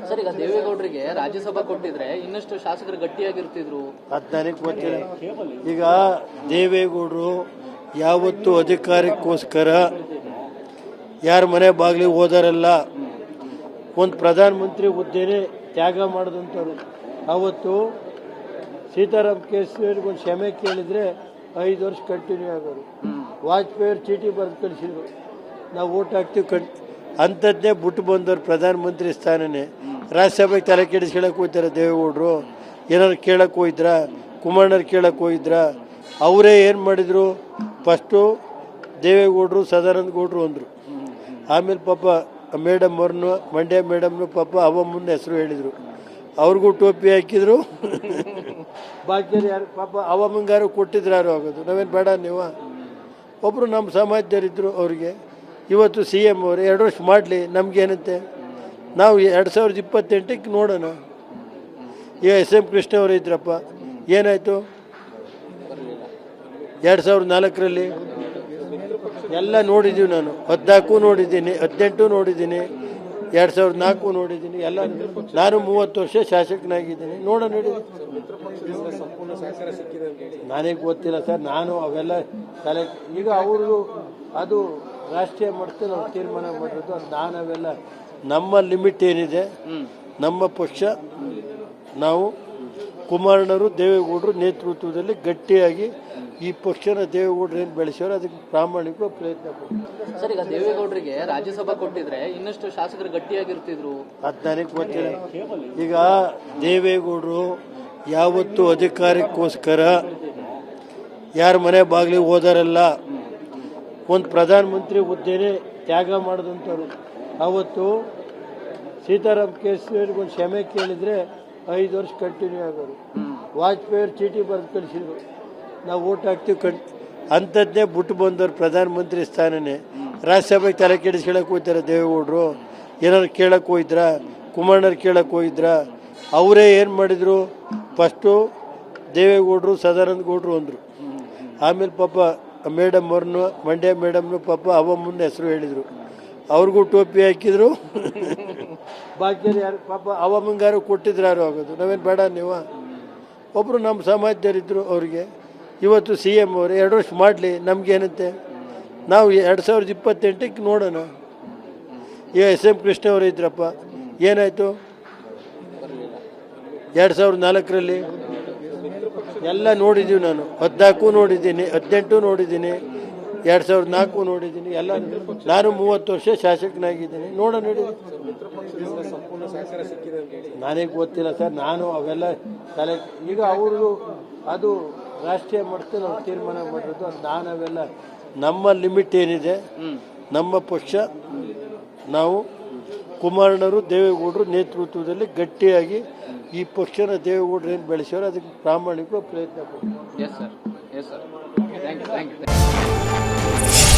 Sir, ಈಗ ದೇವೇಗೌಡರಿಗೆ ರಾಜ್ಯಸಭಾ ಕೊಟ್ಟಿದ್ರೆ ಇನ್ನಷ್ಟು ಶಾಸಕರು ಗಟ್ಟಿಯಾಗಿರ್ತಿದ್ರು. ಅದು ನನಗೆ ಗೊತ್ತಿಲ್ಲ. ಈಗ ದೇವೇಗೌಡರು ಯಾವತ್ತು ಅಧಿಕಾರಕ್ಕೋಸ್ಕರ ಯಾರ ಮನೆ ಬಾಗಿಲಿಗೆ ಹೋದಾರಲ್ಲ, ಒಂದು ಪ್ರಧಾನಮಂತ್ರಿ ಹುದ್ದೆನೇ ತ್ಯಾಗ ಮಾಡಿದಂಥವ್ರು. ಅವತ್ತು ಸೀತಾರಾಮ್ ಕೇಸರಿಯವ್ರಿಗೆ ಒಂದು ಕ್ಷಮೆ ಕೇಳಿದರೆ 5 ವರ್ಷ ಕಂಟಿನ್ಯೂ ಆಗೋರು. ವಾಜಪೇಯಿ ಚೀಟಿ ಬರೆದು ಕಳಿಸಿದ್ರು, ನಾವು ಓಟ್ ಹಾಕ್ತೀವಿ ಅಂಥದ್ದೇ ಬಿಟ್ಟು ಬಂದವರು ಪ್ರಧಾನಮಂತ್ರಿ ಸ್ಥಾನನೇ. ರಾಜ್ಯಸಭೆಗೆ ತಲೆ ಕೆಡಿಸ್ಕೊಳಕ್ಕೆ ಹೋಗ್ತಾರೆ ದೇವೇಗೌಡರು. ಏನಾರು ಕೇಳಕ್ಕೆ ಹೋಗಿದ್ರಾ? ಕುಮಾರಣ್ಣರು ಕೇಳಕ್ಕೆ ಹೋಗಿದ್ರಾ? ಅವರೇ ಏನು ಮಾಡಿದರು? ಫಸ್ಟು ದೇವೇಗೌಡರು ಸದಾನಂದ ಗೌಡರು ಅಂದರು. ಆಮೇಲೆ ಪಾಪ ಮೇಡಮ್ ಅವ್ರನ್ನು, ಮಂಡ್ಯ ಮೇಡಮ್ನು ಪಾಪ ಅವ ಮುಂದೆ ಹೆಸರು ಹೇಳಿದರು. ಅವ್ರಿಗೂ ಟೋಪಿ ಹಾಕಿದ್ರು. ಬಾಕಿ ಯಾರು ಪಾಪ ಅವಮ್ಮಂಗಾರು ಕೊಟ್ಟಿದ್ರು, ಯಾರು ಆಗೋದು. ನಾವೇನು ಬೇಡ ನೀವು. ಒಬ್ಬರು ನಮ್ಮ ಸಮಾಜದವರಿದ್ದರು, ಅವ್ರಿಗೆ ಇವತ್ತು CM ಅವರು 2 ವರ್ಷ ಮಾಡಲಿ, ನಮಗೇನಂತೆ. ನಾವು 2028ಕ್ಕೆ ನೋಡೋಣ. ಈಗ SM ಕೃಷ್ಣ ಅವರು ಇದ್ರಪ್ಪ, ಏನಾಯಿತು? 2004ರಲ್ಲಿ ಎಲ್ಲ ನೋಡಿದ್ದೀವಿ. ನಾನು 14 ನೋಡಿದ್ದೀನಿ, 18 ನೋಡಿದ್ದೀನಿ, 2004 ನೋಡಿದ್ದೀನಿ. ಎಲ್ಲ ನಾನು 30 ವರ್ಷ ಶಾಸಕನಾಗಿದ್ದೀನಿ. ನೋಡೋಣ. ನನಗೆ ಗೊತ್ತಿಲ್ಲ ಸರ್, ನಾನು ಅವೆಲ್ಲ ತಲೆ. ಈಗ ಅವರು ಅದು ರಾಷ್ಟ್ರೀಯ ಮಟ್ಟದಲ್ಲಿ ನಾವು ತೀರ್ಮಾನ ಮಾಡಿರೋದು. ನಾನು ಅವೆಲ್ಲ ನಮ್ಮ ಲಿಮಿಟ್ ಏನಿದೆ, ನಮ್ಮ ಪಕ್ಷ, ನಾವು ಕುಮಾರಣ್ಣರು ದೇವೇಗೌಡರು ನೇತೃತ್ವದಲ್ಲಿ ಗಟ್ಟಿಯಾಗಿ ಈ ಪಕ್ಷನ ದೇವೇಗೌಡರು ಏನು ಬೆಳೆಸೋರು ಅದಕ್ಕೆ ಪ್ರಾಮಾಣಿಕ ಪ್ರಯತ್ನ ಪಡ್ತೀವಿ. ಸರ್, ಈಗ ದೇವೇಗೌಡರಿಗೆ ರಾಜ್ಯಸಭಾ ಕೊಟ್ಟಿದ್ರೆ ಇನ್ನಷ್ಟು ಶಾಸಕರು ಗಟ್ಟಿಯಾಗಿರ್ತಿದ್ರು. ಅದು ನನಗೆ ಗೊತ್ತಿಲ್ಲ. ಈಗ ದೇವೇಗೌಡರು ಯಾವತ್ತು ಅಧಿಕಾರಕ್ಕೋಸ್ಕರ ಯಾರ ಮನೆ ಬಾಗಿಲಿಗೆ ಹೋದಾರಲ್ಲ, ಒಂದು ಪ್ರಧಾನಮಂತ್ರಿ ಹುದ್ದೆನೇ ತ್ಯಾಗ ಮಾಡಿದಂಥವ್ರು. ಅವತ್ತು ಸೀತಾರಾಮ್ ಕೇಸರಿಯವ್ರಿಗೆ ಒಂದು ಕ್ಷಮೆ ಕೇಳಿದರೆ 5 ವರ್ಷ ಕಂಟಿನ್ಯೂ ಆಗೋರು. ವಾಜಪೇಯಿ ಚೀಟಿ ಬರೆದು ಕಳಿಸಿದ್ರು, ನಾವು ಓಟ್ ಹಾಕ್ತೀವಿ ಅಂಥದ್ದೇ ಬಿಟ್ಟು ಬಂದವರು ಪ್ರಧಾನಮಂತ್ರಿ ಸ್ಥಾನನೇ. ರಾಜ್ಯಸಭೆಗೆ ತಲೆ ಕೆಡಿಸ್ಕೊಳಕ್ಕೆ ಹೋಗ್ತಾರೆ ದೇವೇಗೌಡರು. ಏನಾರು ಕೇಳಕ್ಕೆ ಹೋಗಿದ್ರಾ? ಕುಮಾರಣ್ಣರು ಕೇಳಕ್ಕೆ ಹೋಗಿದ್ರಾ? ಅವರೇ ಏನು ಮಾಡಿದರು? ಫಸ್ಟು ದೇವೇಗೌಡರು ಸದಾನಂದ ಗೌಡರು ಅಂದರು. ಆಮೇಲೆ ಪಾಪ ಮೇಡಮ್ ಅವ್ರನ್ನು, ಮಂಡ್ಯ ಮೇಡಮ್ನು ಪಾಪ ಅವ ಮುಂದೆ ಹೆಸರು ಹೇಳಿದರು. ಅವ್ರಿಗೂ ಟೋಪಿ ಹಾಕಿದ್ರು. ಬಾಕಿ ಯಾರು ಪಾಪ ಅವಮ್ಮಂಗಾರು ಕೊಟ್ಟಿದ್ರು, ಯಾರು ಆಗೋದು. ನಾವೇನು ಬೇಡ ನೀವು. ಒಬ್ಬರು ನಮ್ಮ ಸಮಾಜದವರಿದ್ದರು, ಅವ್ರಿಗೆ ಇವತ್ತು CM ಅವರು 2 ವರ್ಷ ಮಾಡಲಿ, ನಮಗೇನಂತೆ. ನಾವು 2028ಕ್ಕೆ ನೋಡೋಣ. ಈಗ SM ಕೃಷ್ಣ ಅವರು ಇದ್ರಪ್ಪ, ಏನಾಯಿತು? 2004ರಲ್ಲಿ ಎಲ್ಲ ನೋಡಿದ್ದೀವಿ. ನಾನು 14 ನೋಡಿದ್ದೀನಿ, 18 ನೋಡಿದ್ದೀನಿ, 2004 ನೋಡಿದ್ದೀನಿ. ಎಲ್ಲ ನಾನು 30 ವರ್ಷ ಶಾಸಕನಾಗಿದ್ದೀನಿ. ನೋಡೋಣ. ನನಗೆ ಗೊತ್ತಿಲ್ಲ ಸರ್, ನಾನು ಅವೆಲ್ಲ ತಲೆ. ಈಗ ಅವರು ಅದು ರಾಷ್ಟ್ರೀಯ ಮಟ್ಟದಲ್ಲಿ ನಾವು ತೀರ್ಮಾನ ಮಾಡಿರೋದು. ನಾನು ಅವೆಲ್ಲ ನಮ್ಮ ಲಿಮಿಟ್ ಏನಿದೆ, ನಮ್ಮ ಪಕ್ಷ, ನಾವು ಕುಮಾರಣ್ಣರು ದೇವೇಗೌಡರು ನೇತೃತ್ವದಲ್ಲಿ ಗಟ್ಟಿಯಾಗಿ ಈ ಪಕ್ಷನ ದೇವೇಗೌಡರು ಏನು ಬೆಳೆಸೋರು ಅದಕ್ಕೆ ಪ್ರಾಮಾಣಿಕ ಪ್ರಯತ್ನ ಪಡ್ತೀವಿ. Yes sir. Thank you.